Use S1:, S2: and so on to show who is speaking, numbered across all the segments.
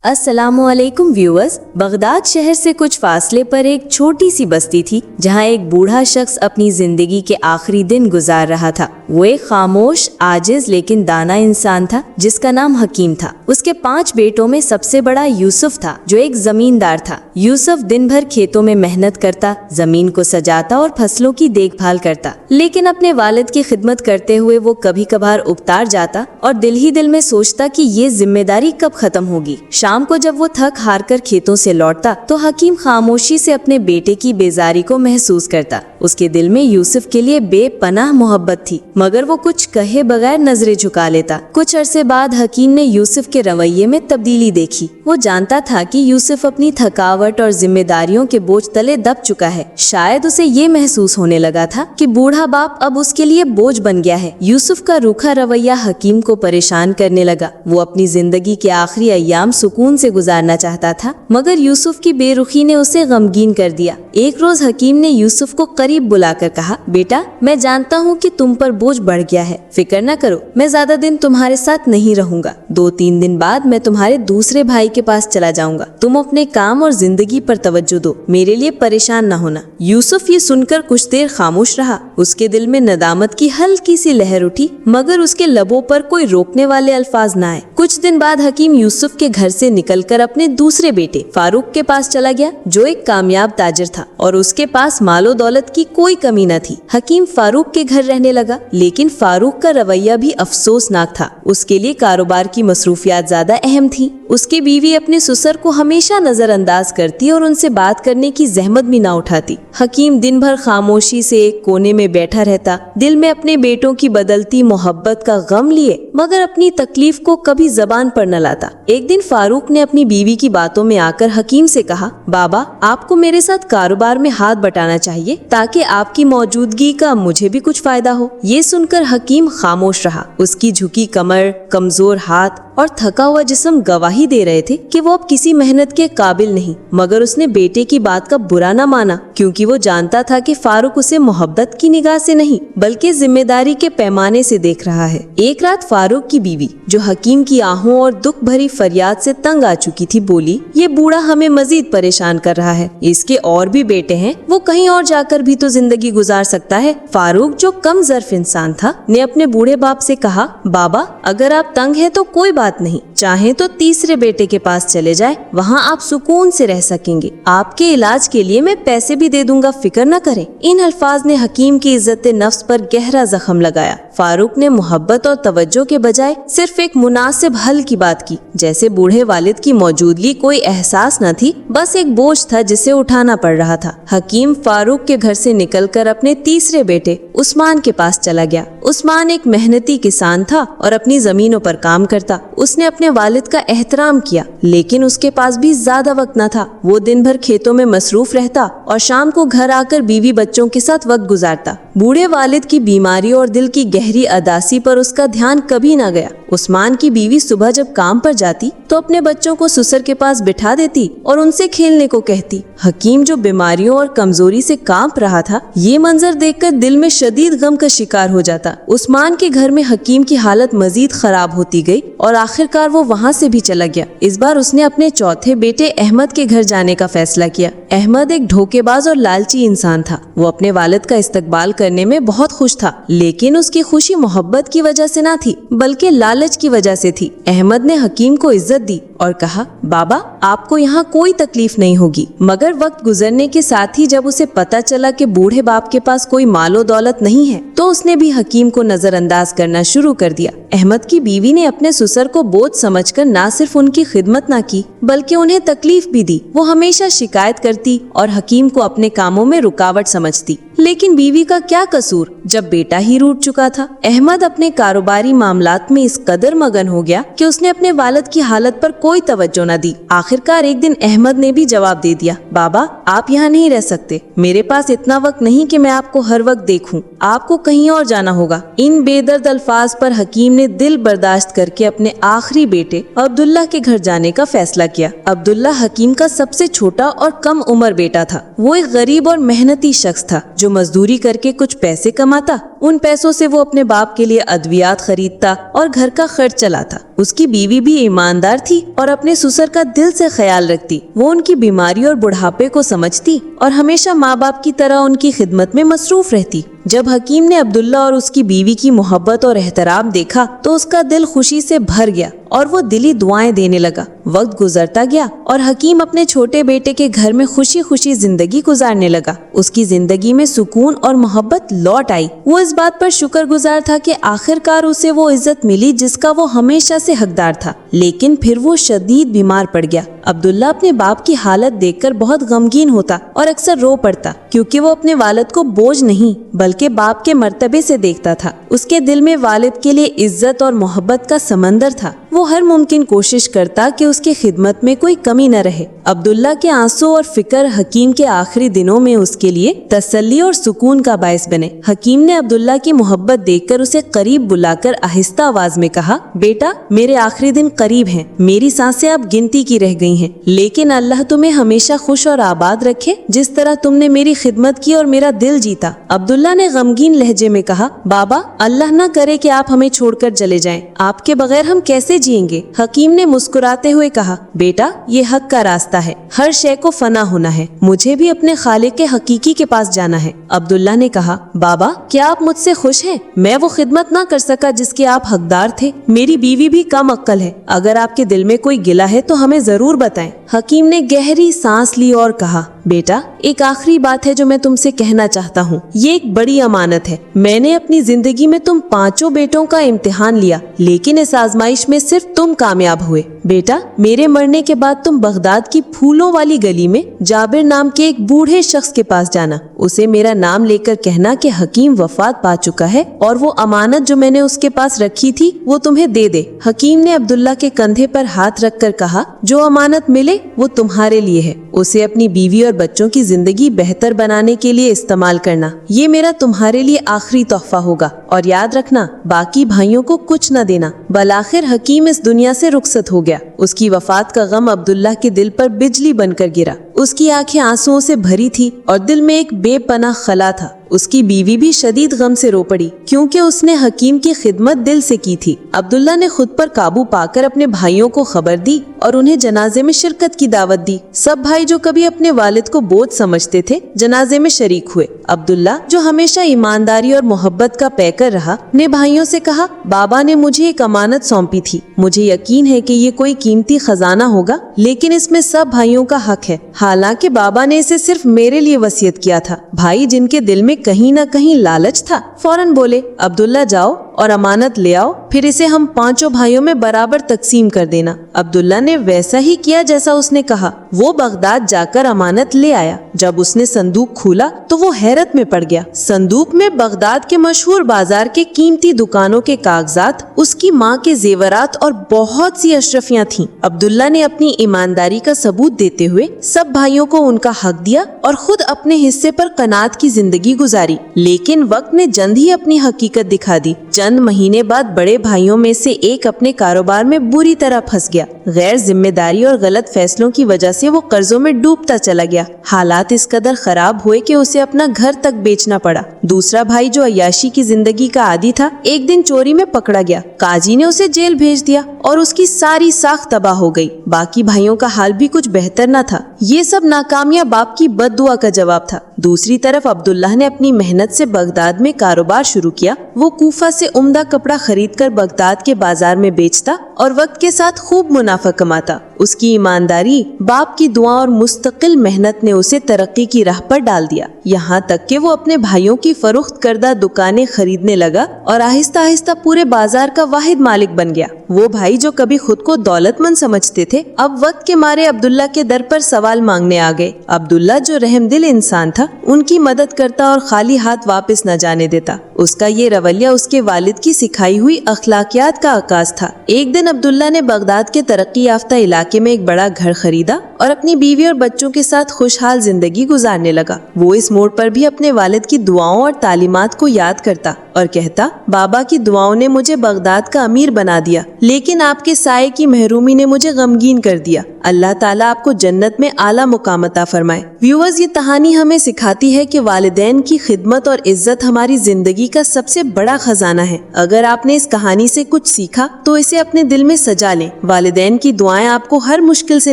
S1: अस्सलामुअलैकुम viewers. Baghdad शहर से कुछ फासले पर एक छोटी सी बस्ती थी जहां एक बूढ़ा शख्स अपनी जिंदगी के आखिरी दिन गुजार रहा था। वो एक खामोश, आजिज लेकिन दाना इंसान था जिसका नाम हकीम था। उसके 5 बेटों में सबसे बड़ा यूसुफ था जो एक जमींदार था। यूसुफ दिन भर खेतों में मेहनत करता, जमीन को सजाता और फसलों की देखभाल करता, लेकिन अपने वालिद की खिदमत करते हुए वो कभी कभार उबतार जाता और दिल ही दिल में सोचता कि ये जिम्मेदारी कब खत्म होगी। शाम को जब वो थक हार कर खेतों से लौटता तो हकीम खामोशी से अपने बेटे की बेजारी को महसूस करता। उसके दिल में यूसुफ के लिए बेपनाह मोहब्बत थी, मगर वो कुछ कहे बगैर नजरें झुका लेता। कुछ अरसे बाद हकीम ने यूसुफ के रवैये में तब्दीली देखी। वो जानता था कि यूसुफ अपनी थकावट और जिम्मेदारियों के बोझ तले दब चुका है। शायद उसे ये महसूस होने लगा था कि बूढ़ा बाप अब उसके लिए बोझ बन गया है। यूसुफ का रूखा रवैया हकीम को परेशान करने लगा। वो अपनी जिंदगी के आखिरी अय्याम सुकून से गुजारना चाहता था, मगर यूसुफ की बेरुखी ने उसे गमगीन कर दिया। एक रोज हकीम ने यूसुफ को करीब बुलाकर कहा, बेटा, मैं जानता हूँ कि तुम पर बोझ बढ़ गया है। फिक्र न करो, मैं ज्यादा दिन तुम्हारे साथ नहीं रहूंगा। 2-3 दिन बाद मैं तुम्हारे दूसरे भाई के पास चला जाऊंगा। तुम अपने काम और जिंदगी पर तवज्जो दो, मेरे लिए परेशान न होना। यूसुफ ये सुनकर कुछ देर खामोश रहा। उसके दिल में नदामत की हल्की सी लहर उठी, मगर उसके लबों पर कोई रोकने वाले अल्फाज न आए। कुछ दिन बाद हकीम यूसुफ के घर से निकलकर अपने दूसरे बेटे फारूक के पास चला गया, जो एक कामयाब ताजिर था और उसके पास मालो दौलत की कोई कमी न थी। हकीम फारूक के घर रहने लगा, लेकिन फारूक का रवैया भी अफसोसनाक था। उसके लिए कारोबार की मसरूफियात ज्यादा अहम थी। उसकी बीवी अपने ससुर को हमेशा नजरअंदाज करती और उनसे बात करने की जहमत भी ना उठाती। हकीम दिन भर खामोशी से एक कोने में बैठा रहता, दिल में अपने बेटों की बदलती मोहब्बत का गम लिए, मगर अपनी तकलीफ को कभी जबान पर न लाता। एक दिन फारूक ने अपनी बीवी की बातों में आकर हकीम से कहा, बाबा, आपको मेरे साथ कारोबार में हाथ बटाना चाहिए ताकि आपकी मौजूदगी का मुझे भी कुछ फायदा हो। ये सुनकर हकीम खामोश रहा। उसकी झुकी कमर, कमजोर हाथ और थका हुआ जिस्म गवाही दे रहे थे कि वो अब किसी मेहनत के काबिल नहीं, मगर उसने बेटे की बात का बुरा न माना, क्योंकि वो जानता था कि फारूक उसे मोहब्बत की निगाह से नहीं बल्कि जिम्मेदारी के पैमाने से देख रहा है। एक रात फारूक की बीवी, जो हकीम की आहों और दुख भरी फरियाद से तंग आ चुकी थी, बोली, ये बूढ़ा हमें मजीद परेशान कर रहा है। इसके और भी बेटे हैं, वो कहीं और जाकर भी तो जिंदगी गुजार सकता है। फारूक, जो कम ज़र्फ इंसान था, ने अपने बूढ़े बाप से कहा, बाबा, अगर आप तंग हैं तो कोई बात नहीं, चाहे तो तीसरे बेटे के पास चले जाए, वहाँ आप सुकून से रह सकेंगे। आपके इलाज के लिए मैं पैसे भी दे दूंगा, फिक्र न करें। इन अल्फाज ने हकीम की इज्जत नफ्स पर गहरा जख्म लगाया। फारूक ने मोहब्बत और तवज्जो के बजाय सिर्फ एक मुनासिब हल की बात की, जैसे बूढ़े वालिद की मौजूदगी कोई एहसास न थी, बस एक बोझ था जिसे उठाना पड़ रहा था। हकीम फारूक के घर से निकलकर अपने तीसरे बेटे उस्मान के पास चला गया। उस्मान एक मेहनती किसान था और अपनी जमीनों पर काम करता। उसने अपने वालिद का एहतराम किया, लेकिन उसके पास भी ज्यादा वक्त न था। वो दिन भर खेतों में मसरूफ रहता और शाम को घर आकर बीवी बच्चों के साथ वक्त गुजारता। बूढ़े वालिद की बीमारी और दिल की गहरी अदासी पर उसका ध्यान कभी न गया। उस्मान की बीवी सुबह जब काम पर जाती तो अपने बच्चों को ससुर के पास बिठा देती और उनसे खेलने को कहती। हकीम, जो बीमारियों और कमजोरी से कांप रहा था, ये मंजर देखकर दिल में शदीद गम का शिकार हो जाता। उस्मान के घर में हकीम की हालत मजीद खराब होती गई और आखिरकार वो वहाँ से भी चला गया। इस बार उसने अपने चौथे बेटे अहमद के घर जाने का फैसला किया। अहमद एक धोखेबाज और लालची इंसान था। वो अपने वालिद का इस्तकबाल करने में बहुत खुश था, लेकिन उसकी खुशी मोहब्बत की वजह से ना थी बल्कि लालच की वजह से थी। अहमद ने हकीम को इज्जत दी और कहा, बाबा, आपको यहाँ कोई तकलीफ नहीं होगी। मगर वक्त गुजरने के साथ ही जब उसे पता चला कि बूढ़े बाप के पास कोई मालो दौलत नहीं है, तो उसने भी हकीम को नजरअंदाज करना शुरू कर दिया। अहमद की बीवी ने अपने ससुर को बोझ समझकर ना सिर्फ उनकी खिदमत ना की बल्कि उन्हें तकलीफ भी दी। वो हमेशा शिकायत करती और हकीम को अपने कामों में रुकावट समझती, लेकिन बीवी का क्या कसूर जब बेटा ही रूठ चुका था। अहमद अपने कारोबारी मामलात में इस कदर मगन हो गया कि उसने अपने वालिद की हालत पर कोई तवज्जो न दी। आखिरकार एक दिन अहमद ने भी जवाब दे दिया, बाबा, आप यहाँ नहीं रह सकते। मेरे पास इतना वक्त नहीं कि मैं आपको हर वक्त देखूं। आपको कहीं और जाना होगा। इन बेदर्द अल्फाज पर हकीम ने दिल बर्दाश्त करके अपने आखिरी बेटे अब्दुल्ला के घर जाने का फैसला किया। अब्दुल्ला हकीम का सबसे छोटा और कम उम्र बेटा था। वो एक गरीब और मेहनती शख्स था जो जो मजदूरी करके कुछ पैसे कमाता, उन पैसों से वो अपने बाप के लिए अद्वियात खरीदता और घर का खर्च चलाता। उसकी बीवी भी ईमानदार थी और अपने ससुर का दिल से ख्याल रखती। वो उनकी बीमारी और बुढ़ापे को समझती और हमेशा माँ बाप की तरह उनकी खिदमत में मसरूफ रहती। जब हकीम ने अब्दुल्ला और उसकी बीवी की मोहब्बत और एहतराम देखा तो उसका दिल खुशी से भर गया और वो दिली दुआएं देने लगा। वक्त गुजरता गया और हकीम अपने छोटे बेटे के घर में खुशी खुशी जिंदगी गुजारने लगा। उसकी जिंदगी में सुकून और मोहब्बत लौट आई। वो इस बात पर शुक्रगुजार था कि आखिरकार उसे वो इज्जत मिली जिसका वो हमेशा से हकदार था। लेकिन फिर वो शदीद बीमार पड़ गया। अब्दुल्ला अपने बाप की हालत देखकर बहुत गमगीन होता और अक्सर रो पड़ता, क्योंकि वो अपने वालिद को बोझ नहीं बल्कि बाप के मर्तबे से देखता था। उसके दिल में वालिद के लिए इज्जत और मोहब्बत का समंदर था। वो हर मुमकिन कोशिश करता कि उसकी खिदमत में कोई कमी न रहे। अब्दुल्ला के आंसू और फिक्र हकीम के आखिरी दिनों में उसके लिए तसल्ली और सुकून का बायस बने। हकीम ने अब्दुल्ला की मोहब्बत देखकर उसे करीब बुलाकर आहिस्ता आवाज में कहा, बेटा, मेरे आखिरी दिन करीब हैं। मेरी सांसें अब गिनती की रह गई हैं, लेकिन अल्लाह तुम्हें हमेशा खुश और आबाद रखे जिस तरह तुमने मेरी खिदमत की और मेरा दिल जीता। अब्दुल्ला ने गमगीन लहजे में कहा, बाबा, अल्लाह न करे कि आप हमें छोड़कर चले जाएं। आपके बगैर हम कैसे जिएंगे? हकीम ने मुस्कुराते हुए कहा, बेटा, ये हक का रास्ता है। हर शय को फना होना है। मुझे भी अपने खालिक के हकीकी के पास जाना है। अब्दुल्ला ने कहा, बाबा, क्या आप मुझसे खुश हैं? मैं वो खिदमत ना कर सका जिसके आप हकदार थे। मेरी बीवी भी कम अक्ल है। अगर आपके दिल में कोई गिला है तो हमें जरूर बताएं। हकीम ने गहरी सांस ली और कहा, बेटा, एक आखिरी बात है जो मैं तुमसे कहना चाहता हूँ। ये एक बड़ी अमानत है। मैंने अपनी जिंदगी में तुम 5 बेटों का इम्तिहान लिया, लेकिन इस आजमाइश में सिर्फ तुम कामयाब हुए। बेटा, मेरे मरने के बाद तुम बगदाद की फूलों वाली गली में जाबिर नाम के एक बूढ़े शख्स के पास जाना। उसे मेरा नाम लेकर कहना कि हकीम वफात पा चुका है और वो अमानत जो मैंने उसके पास रखी थी वो तुम्हें दे दे। हकीम ने अब्दुल्ला के कंधे पर हाथ रखकर कहा, जो अमानत मिले वो तुम्हारे लिए है। उसे अपनी बीवी और बच्चों की जिंदगी बेहतर बनाने के लिए इस्तेमाल करना। ये मेरा तुम्हारे लिए आखिरी तोहफा होगा। और याद रखना, बाकी भाइयों को कुछ न देना। बलाखिर हकीम इस दुनिया से रुखसत हो गया। उसकी वफात का गम अब्दुल्ला के दिल पर बिजली बनकर गिरा। उसकी आंखें आंसुओं से भरी थी और दिल में एक बेपनाह खला था। उसकी बीवी भी शदीद गम से रो पड़ी, क्योंकि उसने हकीम की खिदमत दिल से की थी। अब्दुल्ला ने खुद पर काबू पाकर अपने भाइयों को खबर दी और उन्हें जनाजे में शिरकत की दावत दी। सब भाई जो कभी अपने वालिद को बोझ समझते थे, जनाजे में शरीक हुए। अब्दुल्ला, जो हमेशा ईमानदारी और मोहब्बत का पैकर रहा, ने भाइयों से कहा, बाबा ने मुझे एक अमानत सौंपी थी। मुझे यकीन है कि ये कोई कीमती खजाना होगा, लेकिन इसमें सब भाइयों का हक है। हालांकि बाबा ने इसे सिर्फ मेरे लिए वसीयत किया था। भाई, जिनके दिल में कहीं न कहीं लालच था, फौरन बोले, अब्दुल्ला, जाओ और अमानत ले आओ, फिर इसे हम 5 भाइयों में बराबर तकसीम कर देना। अब्दुल्ला ने वैसा ही किया जैसा उसने कहा। वो बगदाद जाकर अमानत ले आया। जब उसने संदूक खोला तो वो हैरत में पड़ गया। संदूक में बगदाद के मशहूर बाजार के कीमती दुकानों के कागजात, उसकी माँ के जेवरात और बहुत सी अशरफियाँ थीं। अब्दुल्ला ने अपनी ईमानदारी का सबूत देते हुए सब भाइयों को उनका हक दिया और खुद अपने हिस्से पर कनात की जिंदगी गुजारी। लेकिन वक्त ने जल्द ही अपनी हकीकत दिखा दी। चंद महीने बाद बड़े भाइयों में से एक अपने कारोबार में बुरी तरह फंस गया। गैर जिम्मेदारी और गलत फैसलों की वजह से वो कर्जों में डूबता चला गया। हालात इस कदर खराब हुए कि उसे अपना घर तक बेचना पड़ा। दूसरा भाई, जो अय्याशी की जिंदगी का आदी था, एक दिन चोरी में पकड़ा गया। काजी ने उसे जेल भेज दिया और उसकी सारी साख तबाह हो गई। बाकी भाइयों का हाल भी कुछ बेहतर न था। ये सब नाकामियां बाप की बद्दुआ का जवाब था। दूसरी तरफ अब्दुल्ला ने अपनी मेहनत से बगदाद में कारोबार शुरू किया। वो कूफा से उम्दा कपड़ा खरीदकर बगदाद के बाजार में बेचता और वक्त के साथ खूब मुनाफा कमाता। उसकी ईमानदारी, बाप की दुआ और मुस्तकिल मेहनत ने उसे तरक्की की राह पर डाल दिया। यहाँ तक कि वो अपने भाइयों की फरोख्त करदा दुकानें खरीदने लगा और आहिस्ता आहिस्ता पूरे बाजार का वाहिद मालिक बन गया। वो भाई जो कभी खुद को दौलतमंद समझते थे, अब वक्त के मारे अब्दुल्ला के दर पर सवाल मांगने आ गए। अब्दुल्ला, जो रहमदिल इंसान था, उनकी मदद करता और खाली हाथ वापस न जाने देता। उसका ये रवैया उसके वालिद की सिखाई हुई अखलाकियात का आकाश था। एक दिन अब्दुल्ला ने बगदाद के तरक्की याफ्ता इलाके में एक बड़ा घर खरीदा
S2: اور اپنی بیوی اور بچوں کے ساتھ خوشحال زندگی گزارنے لگا۔ وہ اس موڑ پر بھی اپنے والد کی دعاؤں اور تعلیمات کو یاد کرتا اور کہتا، بابا کی دعاؤں نے مجھے بغداد کا امیر بنا دیا، لیکن آپ کے سائے کی محرومی نے مجھے غمگین کر دیا۔ اللہ تعالیٰ آپ کو جنت میں اعلیٰ مقام عطا فرمائے۔ ویورز، یہ کہانی ہمیں سکھاتی ہے کہ والدین کی خدمت اور عزت ہماری زندگی کا سب سے بڑا خزانہ ہے۔ اگر آپ نے اس کہانی سے کچھ سیکھا تو اسے اپنے دل میں سجا لیں۔ والدین کی دعائیں آپ کو ہر مشکل سے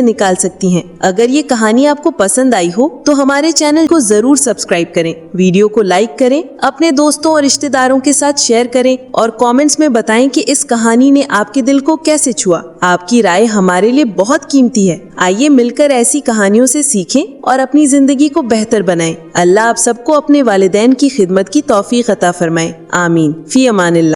S2: نکال سکتی ہیں۔ اگر یہ کہانی آپ کو پسند آئی ہو تو ہمارے چینل کو ضرور سبسکرائب کریں، ویڈیو کو لائک کریں، اپنے دوستوں اور رشتہ داروں کے ساتھ شیئر کریں اور کامنٹس میں بتائیں کہ اس کہانی نے آپ کے دل کو کیسے چھوا۔ آپ کی رائے ہمارے لیے بہت قیمتی ہے۔ آئیے مل کر ایسی کہانیوں سے سیکھیں اور اپنی زندگی کو بہتر بنائیں۔ اللہ آپ سب کو اپنے والدین کی خدمت کی توفیق عطا فرمائے۔ آمین۔ فی امان اللہ۔